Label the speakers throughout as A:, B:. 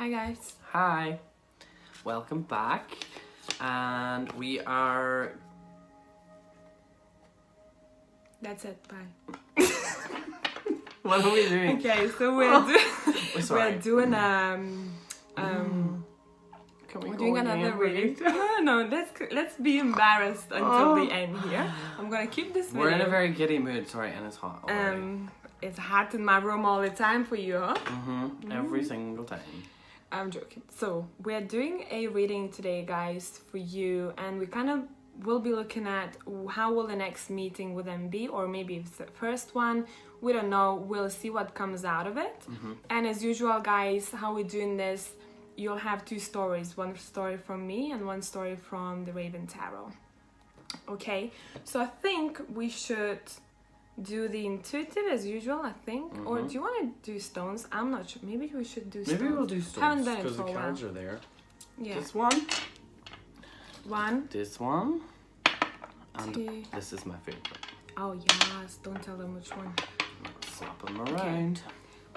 A: Hi guys.
B: Hi, welcome back, and we are.
A: That's it. Bye.
B: What are we doing?
A: Okay, so we're doing
B: Can we
A: we're
B: go
A: doing
B: again,
A: another reading.
B: please?
A: No, let's be embarrassed until the end here. I'm gonna keep this video.
B: We're in a very giddy mood, sorry, and it's hot already.
A: It's hot in my room all the time for you, huh?
B: Every single time.
A: I'm joking. So we're doing a reading today, guys, for you, and we kind of will be looking at how will the next meeting with them be, or maybe it's the first one. We don't know. We'll see what comes out of it. And as usual, guys, how we're doing this, you'll have two stories. One story from me and one story from the Raven Tarot. Okay, so I think we should do the intuitive as usual, I think. Or do you want to do stones? I'm not sure. Maybe we should do stones.
B: Maybe we'll do stones.
A: Haven't done it
B: because
A: for
B: the
A: a while.
B: cards are there.
A: Yeah.
B: This one. This one. And
A: Two.
B: this is my favorite.
A: Oh yes, don't tell them which one.
B: Swap them around.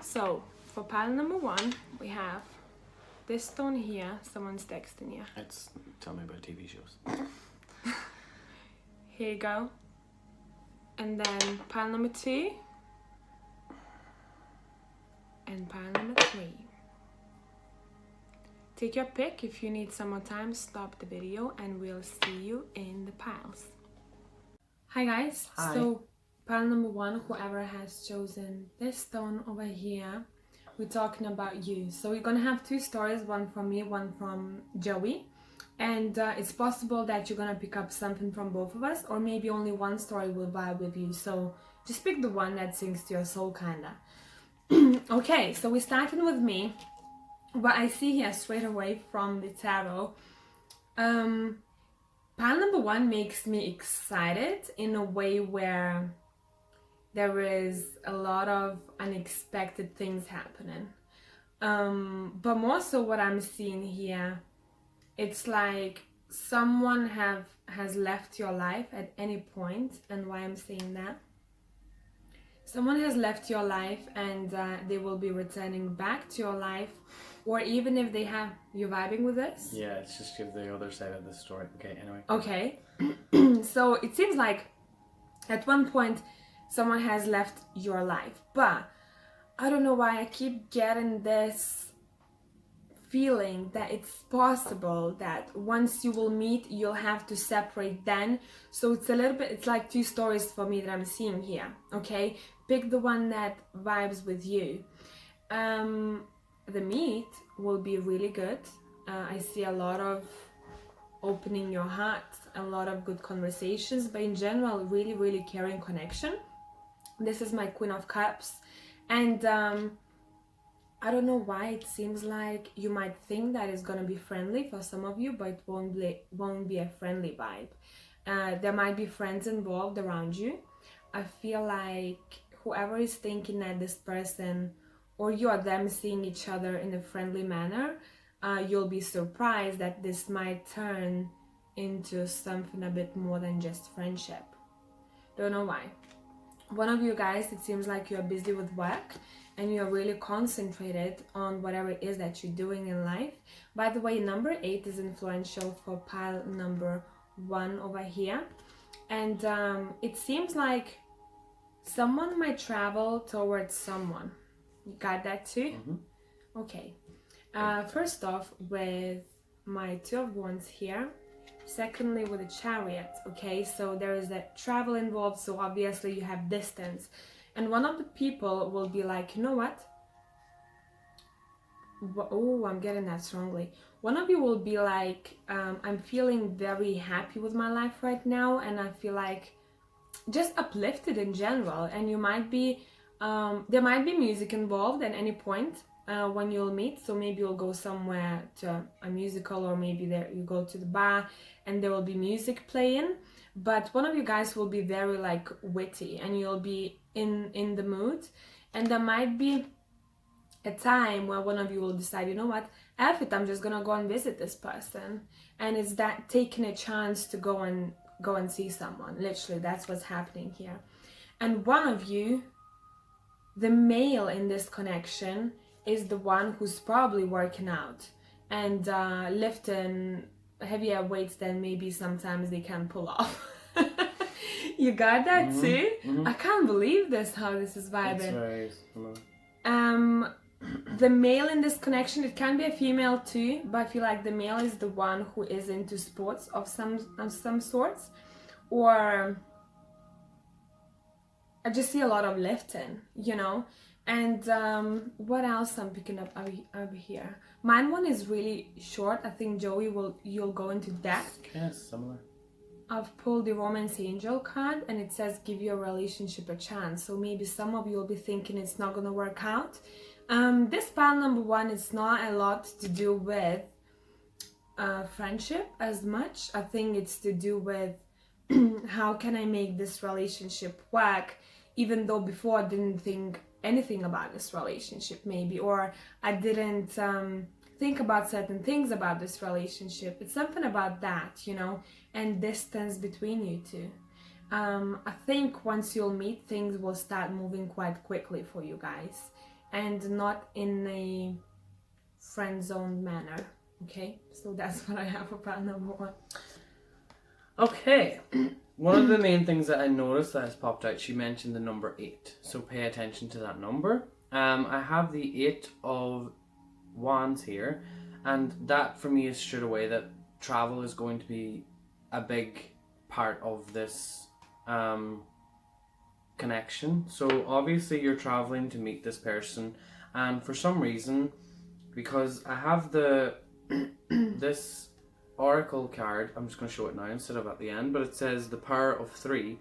A: So for pile number one, we have this stone here. Someone's texting you.
B: It's tell me about TV shows.
A: Here you go. And then pile number two. And pile number three. Take your pick. If you need some more time, stop the video and we'll see you in the piles. Hi guys.
B: Hi.
A: So pile number one, whoever has chosen this stone over here, we're talking about you. So we're gonna have two stories, one from me, one from Joey. And it's possible that you're gonna pick up something from both of us, or maybe only one story will vibe with you. So just pick the one that sings to your soul, kinda. Okay, so we're starting with me. What I see here straight away from the tarot, pile number one makes me excited in a way where there is a lot of unexpected things happening. But more so what I'm seeing here, it's like someone has left your life at any point. And why I'm saying that? Someone has left your life and they will be returning back to your life. Or even if they have... You vibing with this?
B: Yeah, it's just give the other side of the story. Okay, anyway.
A: Okay. So it seems like at one point someone has left your life. But I don't know why I keep getting this feeling that it's possible that once you will meet, you'll have to separate then. So it's a little bit, it's like two stories for me that I'm seeing here. Okay, pick the one that vibes with you. The meet will be really good. I see a lot of opening your heart, a lot of good conversations, but in general, really, really caring connection. This is my Queen of Cups, and I don't know why it seems like you might think that it's gonna be friendly for some of you, but it won't be a friendly vibe. There might be friends involved around you. I feel like whoever is thinking that this person or you or them seeing each other in a friendly manner, you'll be surprised that this might turn into something a bit more than just friendship. Don't know why. One of you guys, it seems like you're busy with work and you're really concentrated on whatever it is that you're doing in life. By the way, number 8 is influential for pile number 1 over here. And it seems like someone might travel towards someone. You got that too? Okay. First off, with my Two of Wands here. Secondly, with the Chariot. Okay, so there is that travel involved, so obviously you have distance. And one of the people will be like, you know what? Oh, I'm getting that strongly. One of you will be like, I'm feeling very happy with my life right now, and I feel like just uplifted in general. And you might be, there might be music involved at any point when you'll meet. So maybe you'll go somewhere to a musical, or maybe there you go to the bar and there will be music playing. But one of you guys will be very like witty, and you'll be in the mood. And there might be a time where one of you will decide, you know what, F it, I'm just gonna go and visit this person. And it's that taking a chance to go and see someone. Literally, that's what's happening here. And one of you, the male in this connection, is the one who's probably working out and lifting heavier weights than maybe sometimes they can pull off. You got that too? I can't believe this, how this is vibing.
B: It's very similar.
A: The male in this connection, it can be a female too, but I feel like the male is the one who is into sports of some sorts, or I just see a lot of lifting, you know. And what else I'm picking up over here? Mine one is really short. I think Joey you'll go into depth.
B: Kind of similar.
A: I've pulled the Romance Angel card and it says give your relationship a chance. So maybe some of you will be thinking it's not gonna work out. This pile number 1 is not a lot to do with friendship as much. I think it's to do with how can I make this relationship work, even though before I didn't think anything about this relationship maybe, or I didn't think about certain things about this relationship. It's something about that, you know, and distance between you two. I think once you'll meet, things will start moving quite quickly for you guys, and not in a friend-zoned manner. Okay, so that's what I have about number 1.
B: Okay. One of the main things that I noticed that has popped out, she mentioned the number 8. So pay attention to that number. I have the 8 of Wands here, and that for me is straight away that travel is going to be a big part of this connection. So obviously you're traveling to meet this person, and for some reason, because I have the this oracle card, I'm just going to show it now instead of at the end, but it says the power of 3.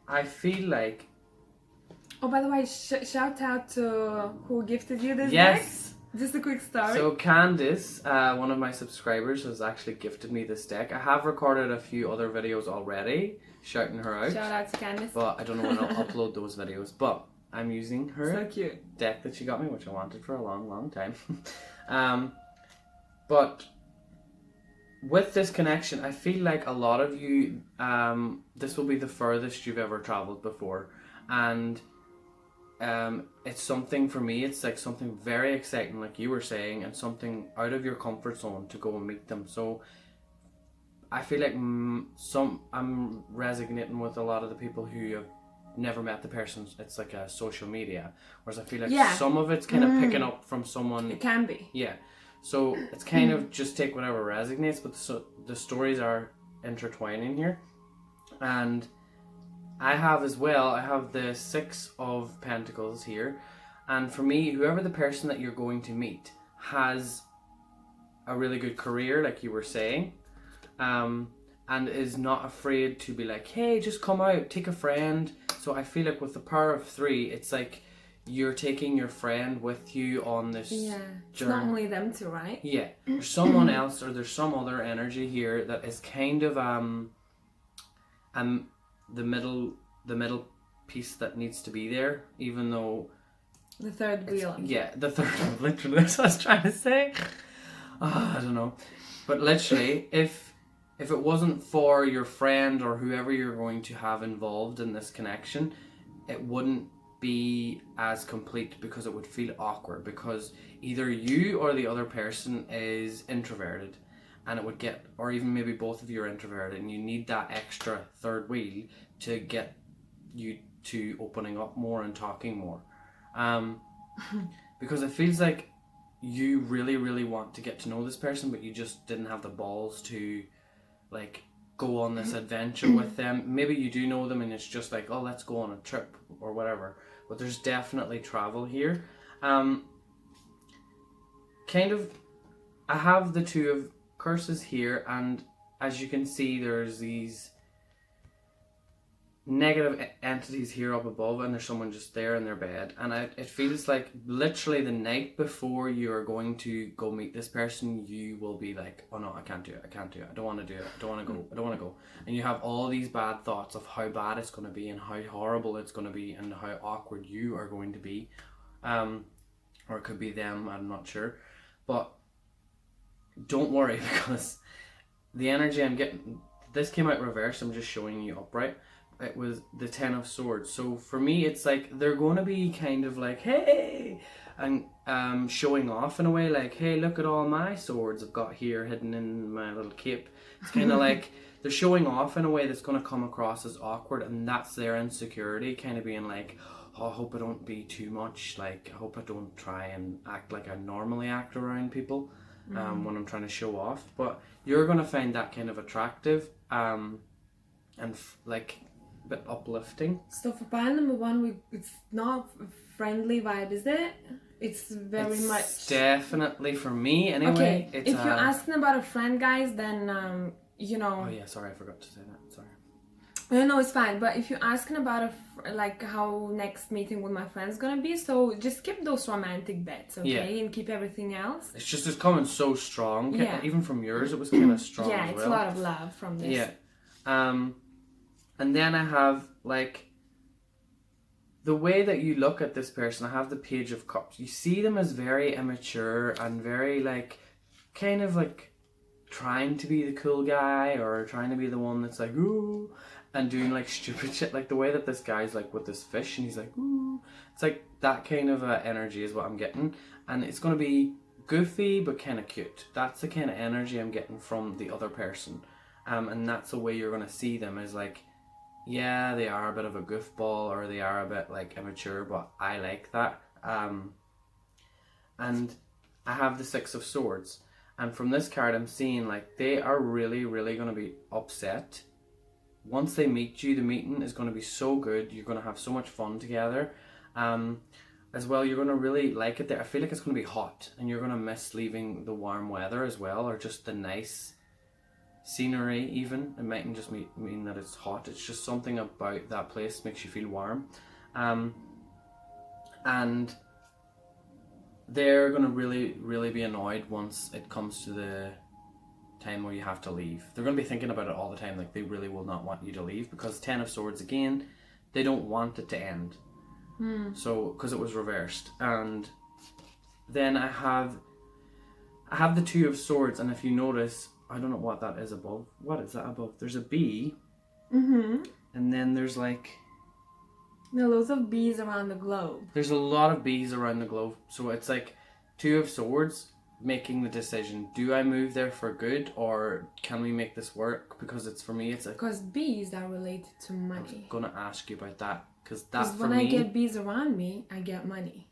B: I feel like,
A: oh, by the way, shout out to who gifted you this
B: yes
A: deck. Just a quick story.
B: So Candice, one of my subscribers, has actually gifted me this deck. I have recorded a few other videos already shouting her out.
A: Shout out to Candice.
B: But I don't know when I'll upload those videos. But I'm using her
A: So cute.
B: deck that she got me, which I wanted for a long, long time. But with this connection, I feel like a lot of you, this will be the furthest you've ever traveled before. And it's something for me, it's like something very exciting, like you were saying, and something out of your comfort zone to go and meet them. So I feel like I'm resonating with a lot of the people who have never met the person. It's like a social media, whereas I feel like some of it's kind of picking up from someone.
A: It can be.
B: Yeah. So it's kind of just take whatever resonates, but the stories are intertwining here. And I have as well, I have the 6 of Pentacles here. And for me, whoever the person that you're going to meet has a really good career, like you were saying, and is not afraid to be like, hey, just come out, take a friend. So I feel like with the power of 3, it's like you're taking your friend with you on this journey.
A: It's not only them two, right?
B: Yeah, there's someone else, or there's some other energy here that is kind of the middle piece that needs to be there, even though
A: the third wheel.
B: Yeah, the third, literally, that's what I was trying to say. I don't know, but literally, if it wasn't for your friend or whoever you're going to have involved in this connection, it wouldn't be as complete, because it would feel awkward, because either you or the other person is introverted, and it would get, or even maybe both of you are introverted, and you need that extra third wheel to get you to opening up more and talking more, because it feels like you really, really want to get to know this person, but you just didn't have the balls to like go on this adventure with them. Maybe you do know them and it's just like, oh, let's go on a trip or whatever, but there's definitely travel here. Kind of, I have the 2 of curses here, and as you can see, there's these negative entities here up above, and there's someone just there in their bed, and it feels like literally the night before you are going to go meet this person, you will be like, oh no, I can't do it, I don't want to do it, I don't want to go, and you have all these bad thoughts of how bad it's going to be and how horrible it's going to be and how awkward you are going to be, or it could be them, I'm not sure, but don't worry, because the energy I'm getting, this came out reversed, I'm just showing you upright. It was the 10 of Swords. So for me, it's like they're going to be kind of like, hey, and showing off in a way, like, hey, look at all my swords I've got here hidden in my little cape. It's kind of like they're showing off in a way that's going to come across as awkward, and that's their insecurity, kind of being like, oh, I hope I don't be too much, like, I hope I don't try and act like I normally act around people when I'm trying to show off. But you're going to find that kind of attractive and like a bit uplifting.
A: So for pile number one, it's not a friendly vibe, is it? It's very
B: It's
A: much...
B: definitely, for me anyway.
A: Okay,
B: it's
A: if you're asking about a friend, guys, then, you know...
B: Oh yeah, sorry, I forgot to say that, sorry.
A: No, it's fine. But if you're asking about like how next meeting with my friend's gonna be, so just skip those romantic bets, okay, and keep everything else.
B: It's just it's coming so strong.
A: Yeah.
B: Even from yours, it was kind of strong.
A: Yeah,
B: as
A: it's
B: well.
A: a lot of love from this.
B: Yeah, and then I have like the way that you look at this person. I have the Page of Cups. You see them as very immature and very like kind of like trying to be the cool guy or trying to be the one that's like ooh. And doing like stupid shit, like the way that this guy's like with this fish and he's like ooh, it's like that kind of energy is what I'm getting, and it's going to be goofy but kind of cute. That's the kind of energy I'm getting from the other person, and that's the way you're going to see them, is like, yeah, they are a bit of a goofball or they are a bit like immature, but I like that. And I have the Six of Swords, and from this card I'm seeing like they are really going to be upset. Once they meet you, the meeting is going to be so good. You're going to have so much fun together. As well, you're going to really like it there. I feel like it's going to be hot, and you're going to miss leaving the warm weather as well, or just the nice scenery even. It mightn't just mean that it's hot. It's just something about that place makes you feel warm. And they're going to really be annoyed once it comes to the time where you have to leave. They're going to be thinking about it all the time, like they really will not want you to leave, because Ten of Swords again, they don't want it to end. So because it was reversed. And then I have the Two of Swords, and if you notice, I don't know what that is above. What is that above? There's a bee, and then there's like
A: loads of bees around the globe.
B: There's a lot of bees around the globe, so it's like Two of Swords making the decision, do I move there for good, or can we make this work? Because it's, for me, it's like,
A: because bees are related to money.
B: I was gonna ask you about that, because that for
A: when
B: me,
A: I get bees around me, I get money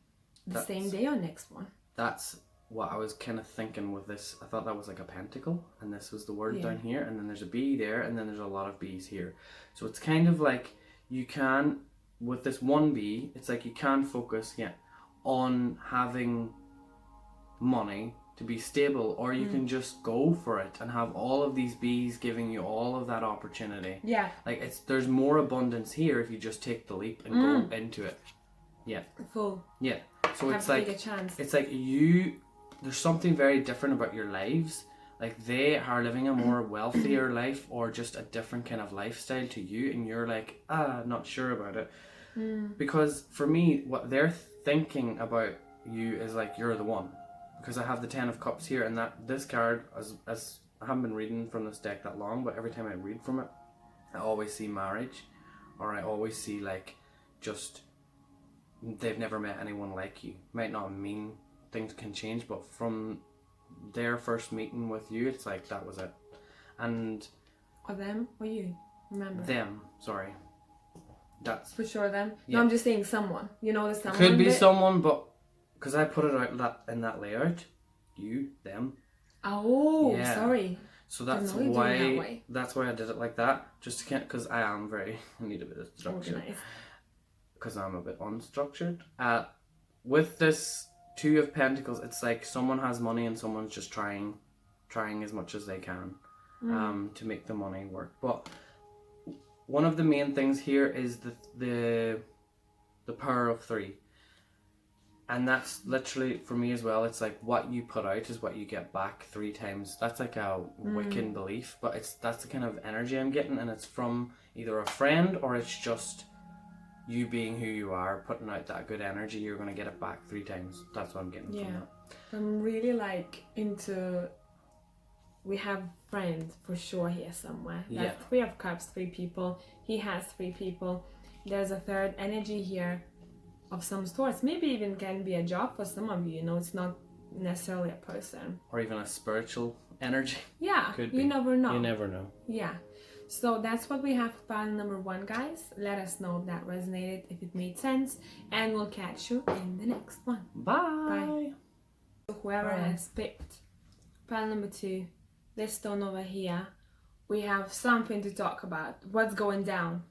A: the same day or next one.
B: That's what I was kind of thinking with this. I thought that was like a pentacle, and this was the word down here, and then there's a bee there, and then there's a lot of bees here. So it's kind of like you can, with this one bee, it's like you can focus on having money to be stable, or you can just go for it and have all of these bees giving you all of that opportunity.
A: Yeah,
B: like there's more abundance here if you just take the leap and go into it.
A: Full.
B: Yeah, so
A: have
B: it's
A: to
B: like
A: take a chance.
B: It's like there's something very different about your lives. Like they are living a more wealthier life, or just a different kind of lifestyle to you, and you're like, not sure about it. Because for me, what they're thinking about you is like, you're the one. Because I have the Ten of Cups here, and that this card, as I haven't been reading from this deck that long, but every time I read from it, I always see marriage, or I always see like just they've never met anyone like you. Might not mean things can change, but from their first meeting with you, it's like that was it. And
A: or them or you, remember?
B: Them, sorry. That's
A: for sure them.
B: Yeah.
A: No, I'm just saying someone. You know, the someone.
B: Could be someone, but because I put it out in that layout, you, them.
A: Oh,
B: yeah.
A: Sorry.
B: So that's why. That's why I did it like that. Just to because I need a bit of structure.
A: Organized.
B: Because I'm a bit unstructured. With this Two of Pentacles, it's like someone has money and someone's just trying as much as they can, to make the money work. But one of the main things here is the power of 3. And that's literally, for me as well, it's like what you put out is what you get back 3 times. That's like a Wiccan belief, but that's the kind of energy I'm getting, and it's from either a friend or it's just you being who you are, putting out that good energy. You're going to get it back 3 times. That's what I'm getting from that.
A: I'm really like into, we have friends for sure here somewhere. That's 3 of Cups, 3 people. He has 3 people. There's a third energy here. of some sorts. Maybe even can be a job for some of you, you know, it's not necessarily a person.
B: Or even a spiritual energy.
A: Yeah,
B: Could
A: you
B: be.
A: never know.
B: You never know.
A: Yeah. So that's what we have for pile number 1, guys. Let us know if that resonated, if it made sense, and we'll catch you in the next one.
B: Bye.
A: So whoever
B: Bye.
A: has picked pile number 2, this stone over here, we have something to talk about. What's going down?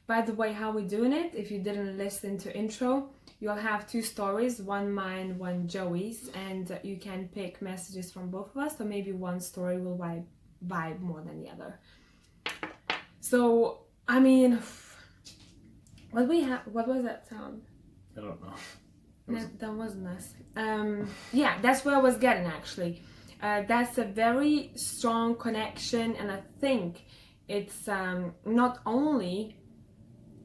A: By the way, how we're doing it, if you didn't listen to intro, you'll have 2 stories, one mine, one Joey's, and you can pick messages from both of us, so maybe one story will vibe more than the other. So, I mean, what was that sound?
B: I don't know.
A: That wasn't us. Yeah, that's where I was getting, actually. That's a very strong connection, and I think it's you're not only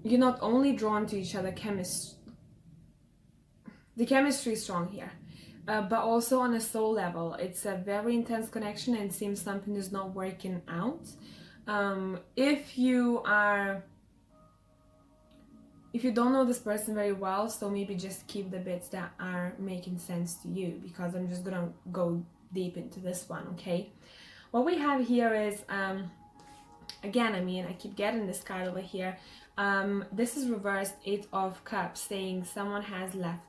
A: drawn to each other, the chemistry is strong here, but also on a soul level. It's a very intense connection, and it seems something is not working out. If you don't know this person very well, so maybe just keep the bits that are making sense to you, because I'm just gonna go deep into this one, okay? What we have here is, again, I mean, I keep getting this card over here. This is reversed 8 of Cups, saying someone has left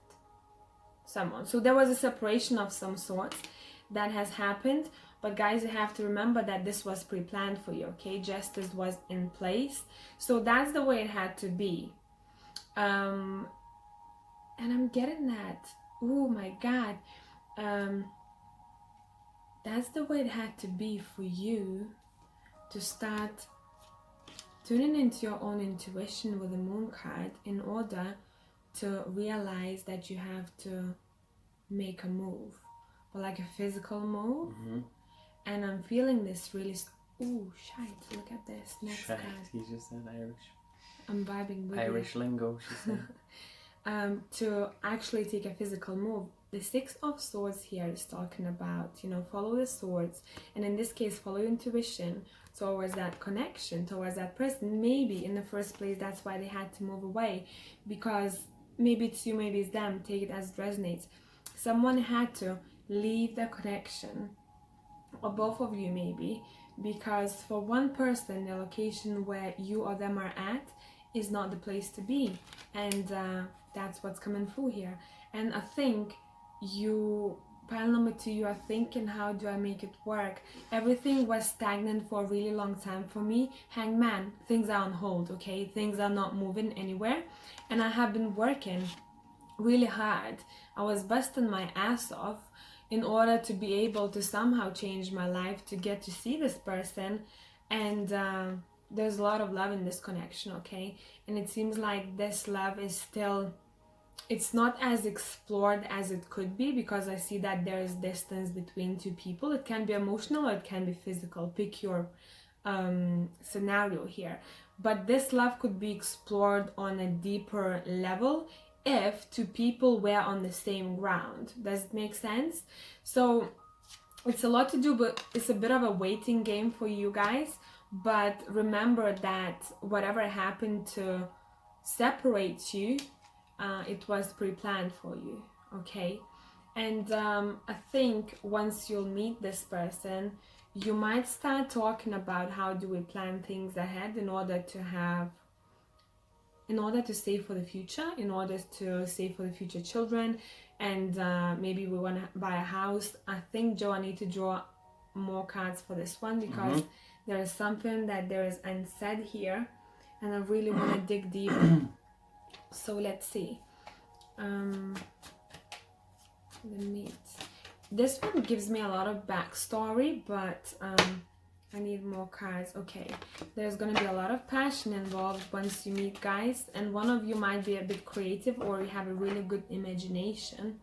A: someone. So there was a separation of some sort that has happened. But guys, you have to remember that this was pre-planned for you, okay? Justice was in place. So that's the way it had to be. And I'm getting that. Oh my God. That's the way it had to be for you to start tuning into your own intuition with the Moon card in order to realize that you have to make a move, or like a physical move.
B: Mm-hmm.
A: And I'm feeling this really... Ooh, shite, look at this. Next card.
B: He just said Irish.
A: I'm vibing with
B: Irish lingo, she said.
A: To actually take a physical move. The 6 of Swords here is talking about, you know, follow the swords. And in this case, follow your intuition towards that connection, towards that person. Maybe in the first place, that's why they had to move away. Because maybe it's you, maybe it's them. Take it as it resonates. Someone had to leave the connection, or both of you maybe, because for one person, the location where you or them are at is not the place to be, and that's what's coming through here. And I think you, pile number 2, you are thinking, how do I make it work? Everything was stagnant for a really long time for me. Hangman, things are on hold, okay? Things are not moving anywhere, and I have been working really hard. I was busting my ass off in order to be able to somehow change my life, to get to see this person. And there's a lot of love in this connection, okay? And it seems like this love is still, it's not as explored as it could be, because I see that there is distance between 2 people. It can be emotional or it can be physical. Pick your scenario here. But this love could be explored on a deeper level if 2 people were on the same ground. Does it make sense? So it's a lot to do, but it's a bit of a waiting game for you guys. But remember that whatever happened to separate you, it was pre-planned for you, okay? And I think once you'll meet this person, you might start talking about how do we plan things ahead in order to save for the future, in order to save for the future children, and maybe we want to buy a house. I think, Joe, I need to draw more cards for this one, because there is something that there is unsaid here, and I really want to dig deeper. So let's see. This one gives me a lot of backstory, but I need more cards. Okay, there's gonna be a lot of passion involved once you meet, guys, and one of you might be a bit creative, or you have a really good imagination,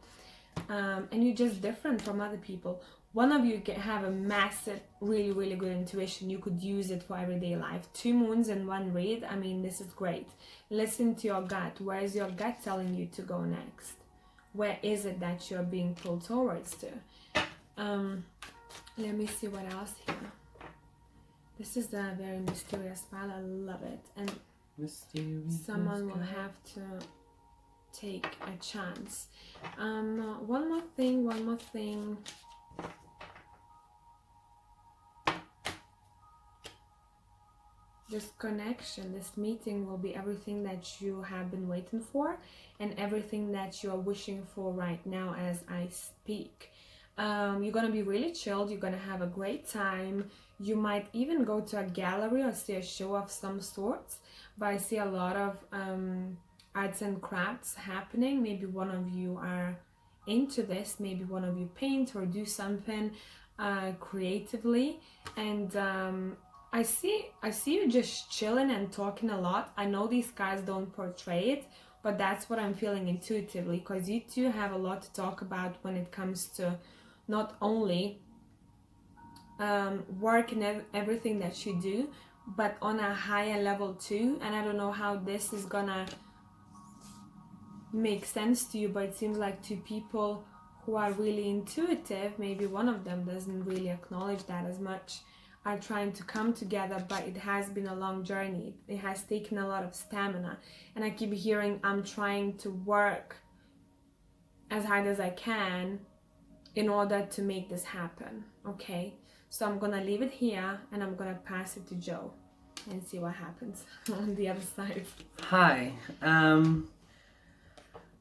A: and you're just different from other people. One of you have a massive, really, really good intuition. You could use it for everyday life. 2 moons and 1 read. I mean, this is great. Listen to your gut. Where is your gut telling you to go next? Where is it that you're being pulled towards to? Let me see what else here. This is a very mysterious file. I love it. And
B: mysterious
A: someone will have to take a chance. One more thing. This connection, this meeting will be everything that you have been waiting for and everything that you are wishing for right now as I speak. You're gonna be really chilled, you're gonna have a great time. You might even go to a gallery or see a show of some sorts, but I see a lot of arts and crafts happening. Maybe one of you are into this, maybe one of you paint or do something creatively, and I see you just chilling and talking a lot. I know these cards don't portray it, but that's what I'm feeling intuitively, because you two have a lot to talk about when it comes to not only work and everything that you do, but on a higher level too. And I don't know how this is gonna make sense to you, but it seems like two people who are really intuitive, maybe one of them doesn't really acknowledge that as much, are trying to come together, but it has been a long journey. It has taken a lot of stamina, and I keep hearing I'm trying to work as hard as I can in order to make this happen. Okay, so I'm gonna leave it here and I'm gonna pass it to Joe and see what happens on the other side.
B: Hi.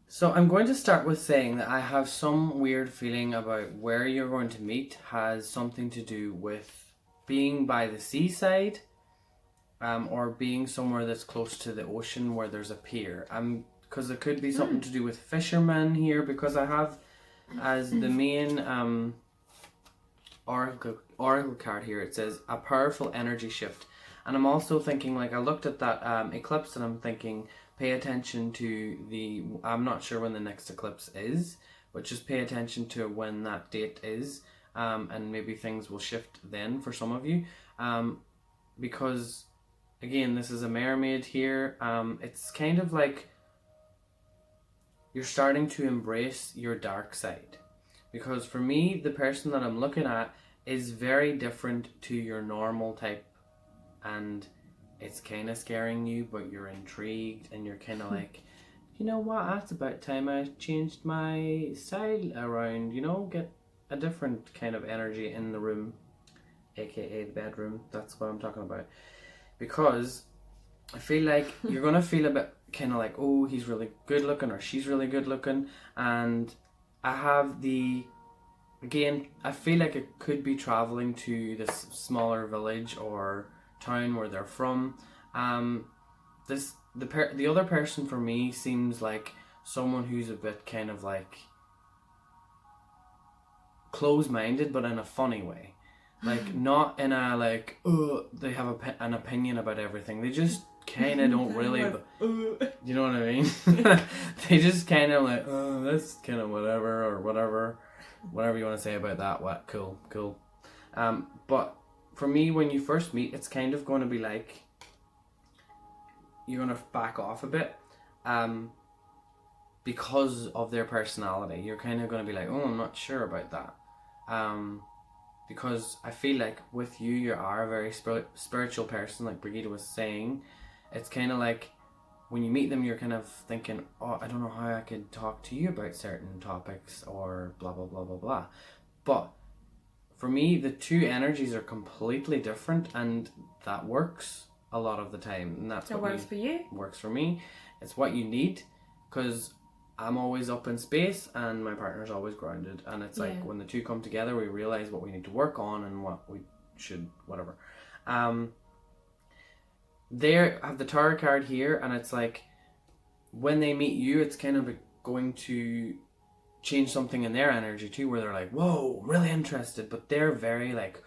B: So I'm going to start with saying that I have some weird feeling about where you're going to meet has something to do with being by the seaside, or being somewhere that's close to the ocean where there's a pier. Because it could be something to do with fishermen here, because I have as the main oracle card here, it says a powerful energy shift. And I'm also thinking, like, I looked at that eclipse and I'm thinking, pay attention to I'm not sure when the next eclipse is, but just pay attention to when that date is. And maybe things will shift then for some of you, because again, this is a mermaid here. It's kind of like you're starting to embrace your dark side, because for me, the person that I'm looking at is very different to your normal type, and it's kind of scaring you, but you're intrigued and you're kind of like, you know what, that's about time I changed my style around, get a different kind of energy in the room, aka the bedroom. That's what I'm talking about, because I feel like you're gonna feel a bit kind of like, oh, he's really good looking or she's really good looking, and I have I feel like it could be traveling to this smaller village or town where they're from. The other person for me seems like someone who's a bit kind of like close-minded, but in a funny way, like not in a like, they have an opinion about everything. They just kind of don't really, you know what I mean? They just kind of like, that's kind of whatever, or whatever you want to say about that. What, cool. But for me, when you first meet, it's kind of going to be like you're going to back off a bit, because of their personality. You're kind of going to be like, oh, I'm not sure about that. Because I feel like with you are a very spiritual person, like Brigitte was saying. It's kind of like when you meet them, you're kind of thinking, oh, I don't know how I could talk to you about certain topics or blah, blah, blah, blah, blah. But for me, the two energies are completely different, and that works a lot of the time. And that's
A: what works for you.
B: Works for me. It's what you need, because I'm always up in space and my partner's always grounded, and it's like when the two come together, we realize what we need to work on and what we should, whatever. They have the Tarot card here, and it's like when they meet you, it's kind of going to change something in their energy too, where they're like, whoa, really interested, but they're very like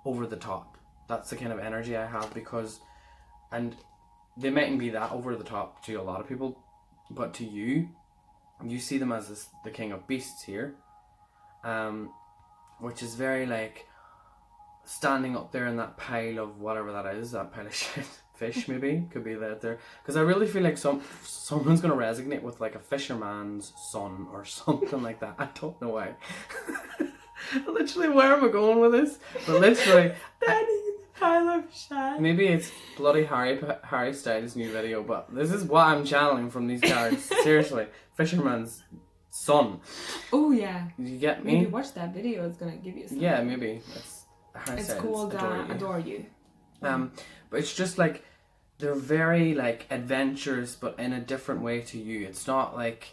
B: over the top. That's the kind of energy I have, and they mightn't be that over the top to a lot of people, but to you see them as the king of beasts here, which is very like standing up there in that pile of whatever that is, that pile of shit, fish maybe, could be that there, because I really feel like someone's going to resonate with like a fisherman's son or something like that. I don't know why. Literally, where am I going with this? But literally,
A: Pile of shit.
B: Maybe it's bloody Harry Styles' new video, but this is what I'm channeling from these cards. Seriously, Fisherman's Son.
A: Oh yeah.
B: You get me?
A: Maybe watch that video. It's gonna give you something.
B: Yeah, maybe.
A: It's called Adore You.
B: But it's just like they're very like adventurous, but in a different way to you. It's not like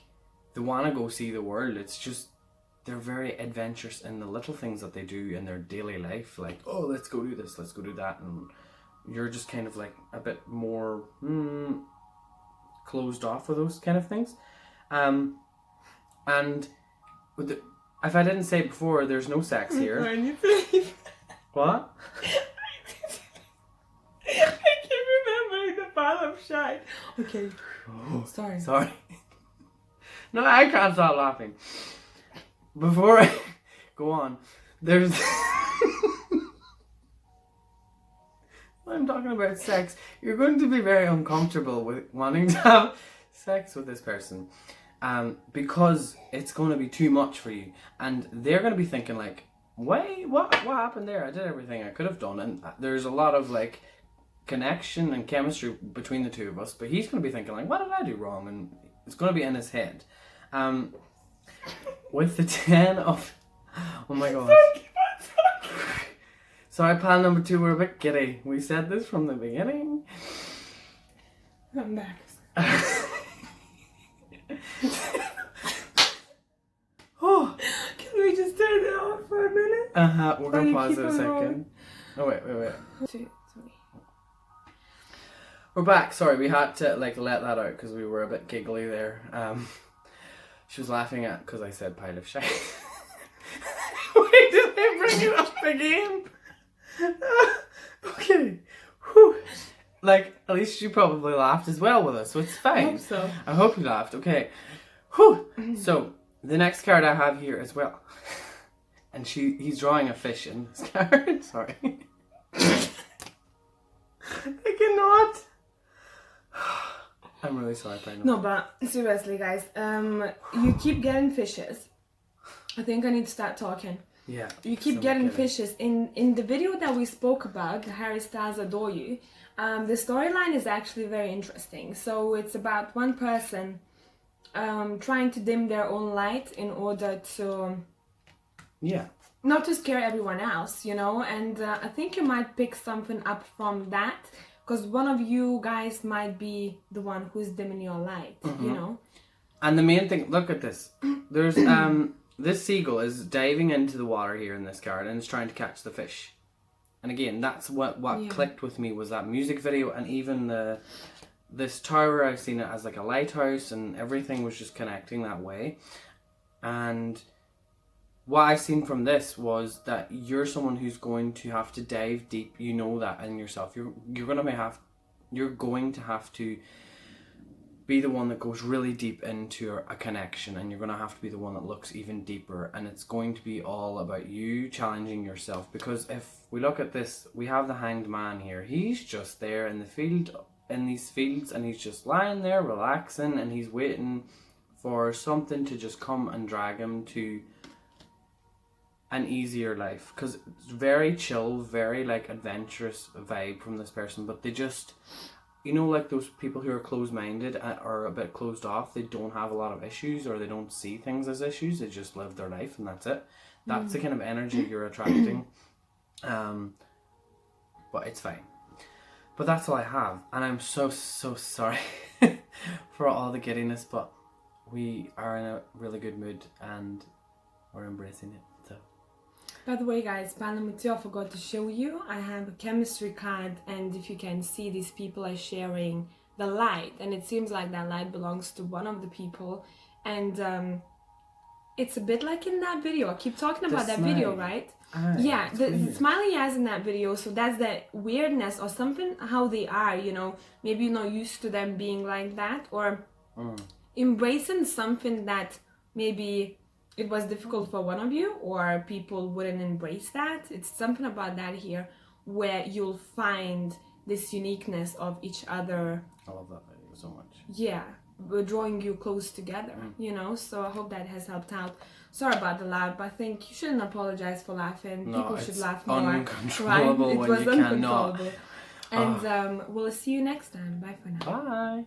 B: they want to go see the world. It's just they're very adventurous in the little things that they do in their daily life. Like, oh, let's go do this, let's go do that, and you're just kind of like a bit more closed off with those kind of things. And if I didn't say it before, there's no sex here. What?
A: I keep remembering the pile of shite. Okay.
B: Oh,
A: Sorry.
B: No, I can't stop laughing. Before I go on, there's... I'm talking about sex. You're going to be very uncomfortable with wanting to have sex with this person. Because it's going to be too much for you. And they're going to be thinking like, wait, what happened there? I did everything I could have done. And there's a lot of like connection and chemistry between the two of us. But he's going to be thinking like, what did I do wrong? And it's going to be in his head. With the 10 of... Oh my god. Sorry, plan number 2, we're a bit giddy. We said this from the beginning.
A: I'm back.
B: Oh.
A: Can we just turn it off for a minute?
B: We're going to pause it a second. Oh, wait.
A: 2, 3.
B: We're back. Sorry, we had to like let that out because we were a bit giggly there. She was laughing at because I said pile of shit. Wait, did they bring it up again? Okay. Whew. Like, at least you probably laughed as well with us, so it's fine.
A: I hope so.
B: I hope you laughed. Okay. Whew. So, the next card I have here as well. And he's drawing a fish in this card. Sorry. I cannot. I'm really sorry, Pino.
A: No, but seriously, guys, you keep getting fishes. I think I need to start talking.
B: Yeah.
A: You keep getting fishes. In the video that we spoke about, the Harry Styles Adore You, the storyline is actually very interesting. So it's about one person trying to dim their own light in order to...
B: Yeah.
A: Not to scare everyone else, you know, and I think you might pick something up from that. Because one of you guys might be the one who's dimming your light, you know?
B: And the main thing, look at this. There's, this seagull is diving into the water here in this card and is trying to catch the fish. And again, that's what clicked with me was that music video and even this tower, I've seen it as like a lighthouse and everything was just connecting that way. And what I seen from this was that you're someone who's going to have to dive deep. You know that in yourself. You're going to have to be the one that goes really deep into a connection, and you're going to have to be the one that looks even deeper. And it's going to be all about you challenging yourself. Because if we look at this, we have the Hanged Man here. He's just there in the field, in these fields, and he's just lying there relaxing, and he's waiting for something to just come and drag him to an easier life, because it's very chill, very like adventurous vibe from this person, but they just, you know, like those people who are closed-minded or a bit closed off, they don't have a lot of issues or they don't see things as issues, they just live their life and that's it. That's the kind of energy you're attracting. But it's fine. But that's all I have, and I'm so sorry for all the giddiness, but we are in a really good mood and we're embracing it. So.
A: By the way, guys, pile number 2, I forgot to show you. I have a chemistry card, and if you can see, these people are sharing the light, and it seems like that light belongs to one of the people, and it's a bit like in that video. I keep talking about that video, right? Yeah, the smile he has in that video, so that's the weirdness or something, how they are, you know. Maybe you're not used to them being like that, or embracing something that maybe it was difficult for one of you, or people wouldn't embrace that. It's something about that here, where you'll find this uniqueness of each other.
B: I love that video so much.
A: Yeah, drawing you close together, you know. So I hope that has helped out. Sorry about the laugh, but I think you shouldn't apologize for laughing.
B: No,
A: People
B: it's
A: should laugh more.
B: uncontrollable
A: Right? It
B: when
A: was
B: you
A: uncontrollable.
B: cannot.
A: And we'll see you next time. Bye for now.
B: Bye.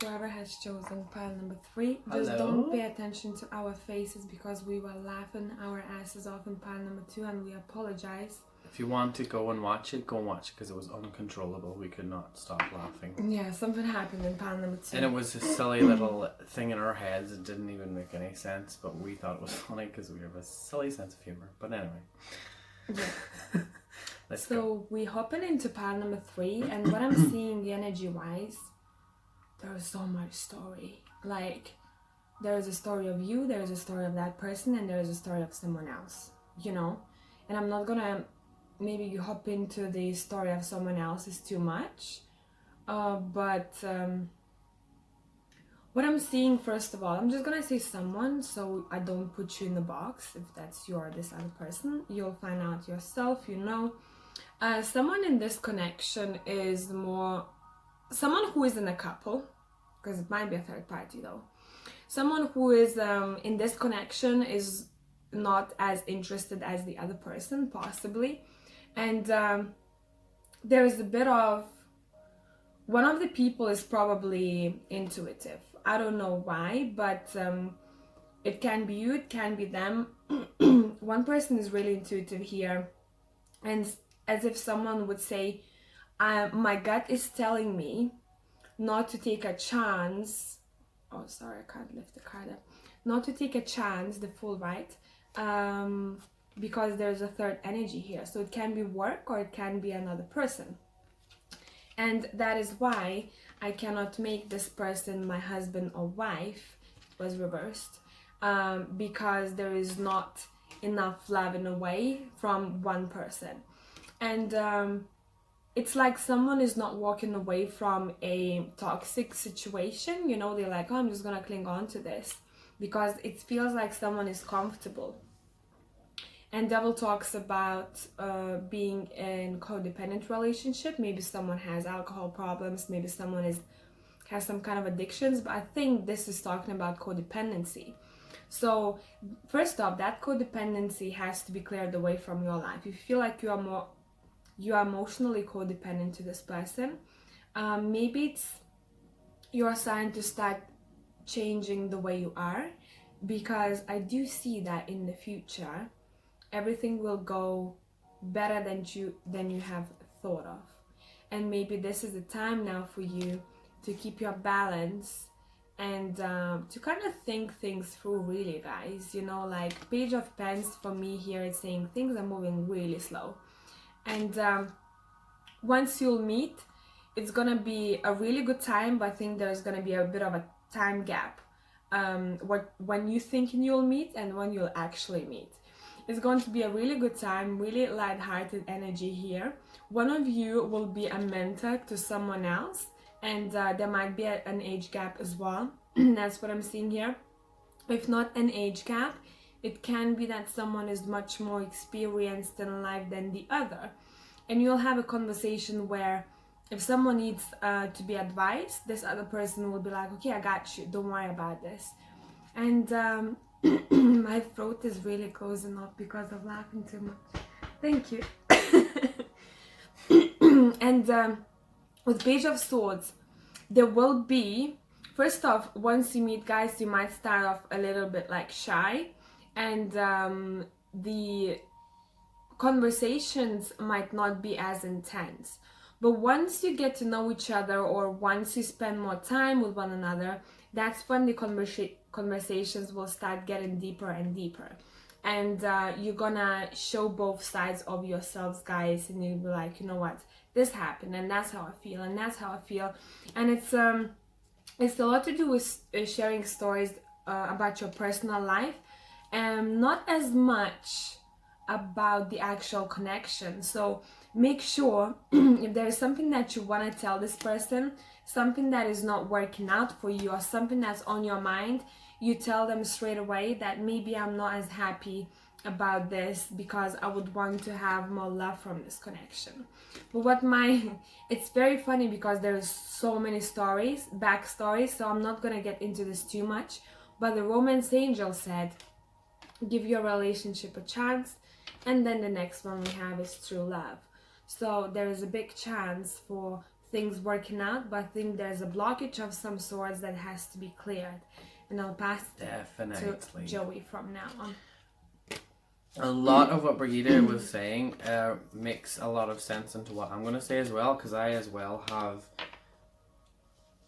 A: Whoever has chosen pile number 3, just don't pay attention to our faces because we were laughing our asses off in pile number 2, and we apologize.
B: If you want to go and watch it, go and watch it because it was uncontrollable. We could not stop laughing.
A: Yeah, something happened in pile number 2.
B: And it was a silly little thing in our heads. It didn't even make any sense, but we thought it was funny because we have a silly sense of humor. But anyway.
A: Yeah.
B: Let's go.
A: So we're hopping into pile number 3, and what I'm seeing energy-wise, there is so much story. Like, there is a story of you, there is a story of that person, and there is a story of someone else, you know. And I'm not gonna, maybe you hop into the story of someone else is too much, but what I'm seeing, first of all, I'm just gonna say someone, so I don't put you in the box. If that's you or this other person, you'll find out yourself, you know. Someone in this connection is more someone who is in a couple, because it might be a third party though. Someone who is in this connection is not as interested as the other person, possibly. And there is a bit of, one of the people is probably intuitive. I don't know why, but it can be you, it can be them. One person is really intuitive here, and as if someone would say, my gut is telling me not to take a chance. Oh, sorry, I can't lift the card up. Not to take a chance, the full right, because there's a third energy here. So it can be work or it can be another person. And that is why I cannot make this person my husband or wife. It was reversed. Because there is not enough love in a way from one person. And it's like someone is not walking away from a toxic situation, you know. They're like, oh, I'm just gonna cling on to this because it feels like someone is comfortable. And Devil talks about being in codependent relationship. Maybe someone has alcohol problems, maybe someone has some kind of addictions, but I think this is talking about codependency. So first off, that codependency has to be cleared away from your life. If you feel like you are emotionally codependent to this person, maybe it's your sign to start changing the way you are, because I do see that in the future everything will go better than you have thought of. And maybe this is the time now for you to keep your balance and to kind of think things through, really, guys. You know, like Page of Pens for me here is saying things are moving really slow. And once you'll meet, it's gonna be a really good time, but I think there's gonna be a bit of a time gap. When you think you'll meet and when you'll actually meet. It's going to be a really good time, really light-hearted energy here. One of you will be a mentor to someone else, and there might be an age gap as well. That's what I'm seeing here. If not an age gap, it can be that someone is much more experienced in life than the other. And you'll have a conversation where if someone needs to be advised, this other person will be like, okay, I got you, don't worry about this. And my throat is really closing up because of laughing too much. Thank you. And with Page of Swords, there will be, first off, once you meet, guys, you might start off a little bit like shy, and the conversations might not be as intense. But once you get to know each other, or once you spend more time with one another, that's when the conversations will start getting deeper and deeper. And you're gonna show both sides of yourselves, guys, and you'll be like, you know what, this happened, and that's how I feel, and that's how I feel. And it's a lot to do with sharing stories about your personal life, and not as much about the actual connection. So make sure if there is something that you want to tell this person, something that is not working out for you, or something that's on your mind, you tell them straight away that maybe I'm not as happy about this because I would want to have more love from this connection. But it's very funny because there's so many backstories, so I'm not gonna get into this too much. But the romance angel said, give your relationship a chance, and then the next one we have is true love. So there is a big chance for things working out, but I think there's a blockage of some sorts that has to be cleared. And I'll pass to Joey from now on.
B: A lot of what Brigitte was saying makes a lot of sense into what I'm going to say as well, because I as well have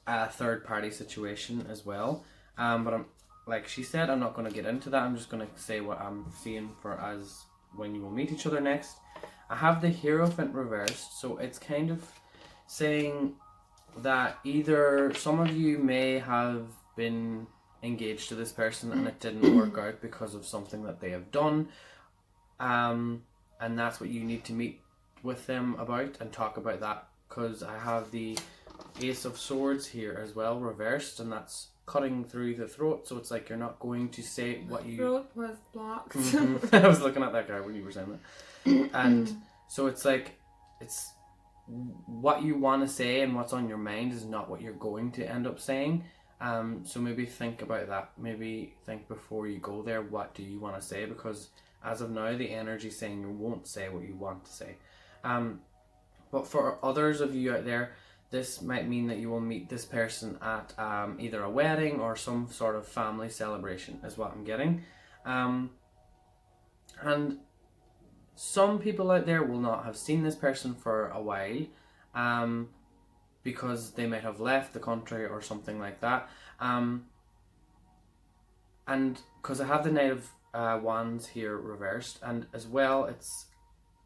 B: a third party situation as well. But I'm, like she said, I'm not going to get into that. I'm just going to say what I'm seeing for as when you will meet each other next. I have the Hierophant reversed, so it's kind of saying that either some of you may have been engaged to this person and it didn't work out because of something that they have done, and that's what you need to meet with them about and talk about that, because I have the Ace of Swords here as well reversed, and that's cutting through the throat, so it's like you're not going to say what you...
A: Throat was blocked.
B: I was looking at that guy when you were saying that. And so it's like, it's what you want to say and what's on your mind is not what you're going to end up saying. So maybe think about that. Maybe think before you go there, what do you want to say? Because as of now, the energy saying you won't say what you want to say. But for others of you out there, this might mean that you will meet this person at either a wedding or some sort of family celebration is what I'm getting. And some people out there will not have seen this person for a while, because they might have left the country or something like that. And because I have the Knight of Wands here reversed, and as well it's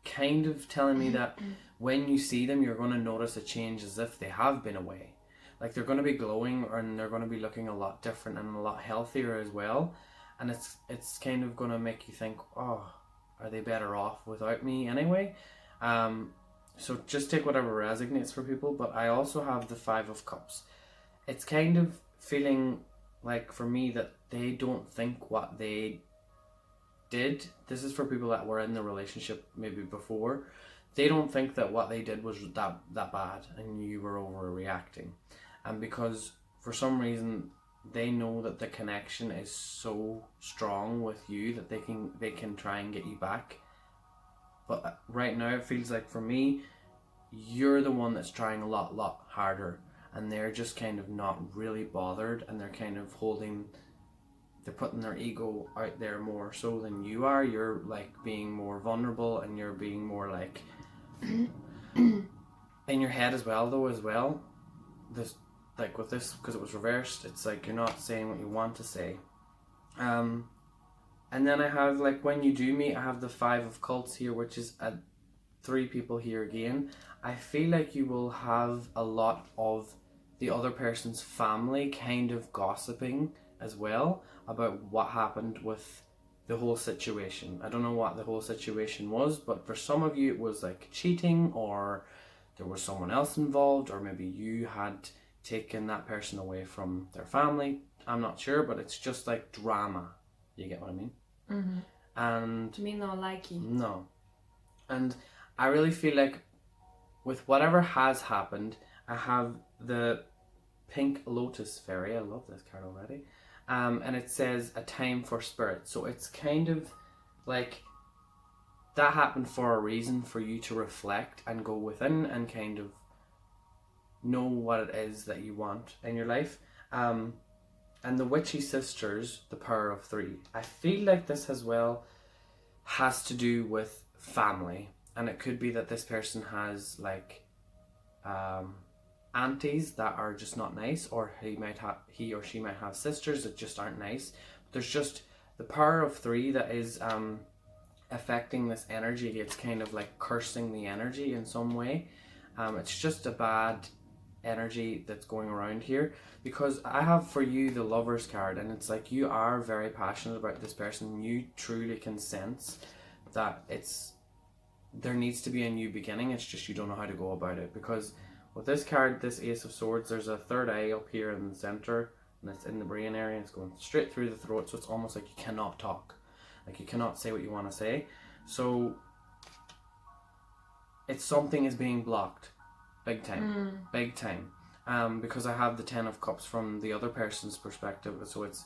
B: kind of telling me that when you see them, you're going to notice a change as if they have been away. Like they're going to be glowing, and they're going to be looking a lot different and a lot healthier as well. And it's kind of going to make you think, oh, are they better off without me anyway? So just take whatever resonates for people. But I also have the Five of Cups. It's kind of feeling like for me that they don't think what they did. This is for people that were in the relationship maybe before. They don't think that what they did was that bad and you were overreacting. And because for some reason they know that the connection is so strong with you that they can try and get you back. But right now it feels like for me, you're the one that's trying a lot harder, and they're just kind of not really bothered, and they're kind of they're putting their ego out there more so than you are. You're like being more vulnerable, and you're being more like in your head as well. This, like with this, because it was reversed, it's like you're not saying what you want to say. And then I have, like, when you do meet, I have the Five of Cups here, which is three people here again. I feel like you will have a lot of the other person's family kind of gossiping as well about what happened with the whole situation. I don't know what the whole situation was, but for some of you it was like cheating, or there was someone else involved, or maybe you had taken that person away from their family. I'm not sure, but it's just like drama. You get what I mean?
A: Mm-hmm.
B: And
A: me not like you.
B: No. And I really feel like with whatever has happened, I have the Pink Lotus Fairy. I love this card already. And it says a time for spirit. So it's kind of like that happened for a reason, for you to reflect and go within and kind of know what it is that you want in your life. And the Witchy Sisters, the Power of Three. I feel like this as well has to do with family. And it could be that this person has like aunties that are just not nice, or he or she might have sisters that just aren't nice. But there's just the Power of Three that is affecting this energy. It's kind of like cursing the energy in some way. It's just a bad energy that's going around here, because I have for you the Lovers card, and it's like you are very passionate about this person. You truly can sense that there needs to be a new beginning. It's just you don't know how to go about it, because with this card, this Ace of Swords, there's a third eye up here in the center, and it's in the brain area, and it's going straight through the throat, so it's almost like you cannot talk. Like, you cannot say what you want to say. So it's something is being blocked. Big time. Big time. Because I have the 10 of Cups from the other person's perspective. So it's,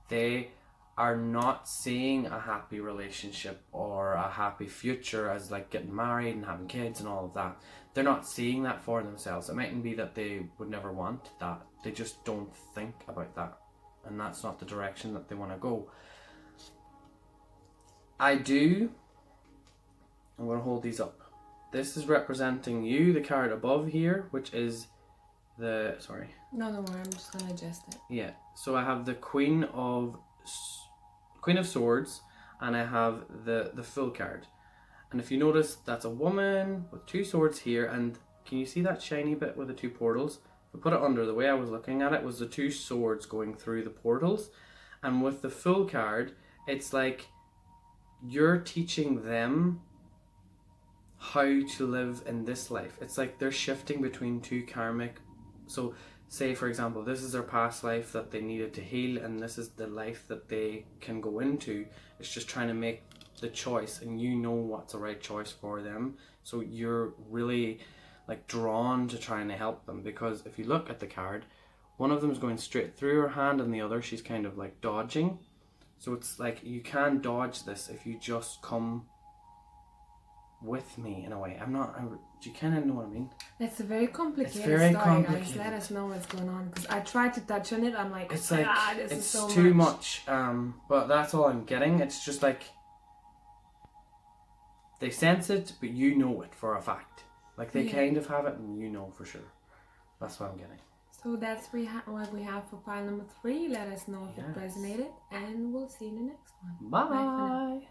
B: they are not seeing a happy relationship or a happy future as like getting married and having kids and all of that. They're not seeing that for themselves. It mightn't be that they would never want that. They just don't think about that. And that's not the direction that they want to go. I'm going to hold these up. This is representing you, the card above here, which is the, sorry.
A: No, don't worry, I'm just going to adjust it.
B: Yeah, so I have the Queen of Swords, and I have the Fool card. And if you notice, that's a woman with 2 swords here, and can you see that shiny bit with the 2 portals? If I put it under, the way I was looking at it was the 2 swords going through the portals. And with the Fool card, it's like you're teaching them how to live in this life. It's like they're shifting between 2 karmic. So say, for example, this is their past life that they needed to heal, and this is the life that they can go into. It's just trying to make the choice, and you know what's the right choice for them. So you're really like drawn to trying to help them, because if you look at the card, one of them is going straight through her hand and the other she's kind of like dodging. So it's like you can dodge this if you just come with me in a way. Do you kind of know what I mean?
A: It's a very complicated
B: very
A: story,
B: complicated.
A: guys. Let us know what's going on, because I tried to touch on it. I'm like,
B: It's like,
A: this
B: it's
A: is so
B: too much. But that's all I'm getting. It's just like they sense it, but you know it for a fact. Like they kind of have it, and you know for sure. That's what I'm getting.
A: So that's what we have for pile number 3. Let us know if it resonated, and we'll see you in the next one.
B: Bye.
A: Bye for now.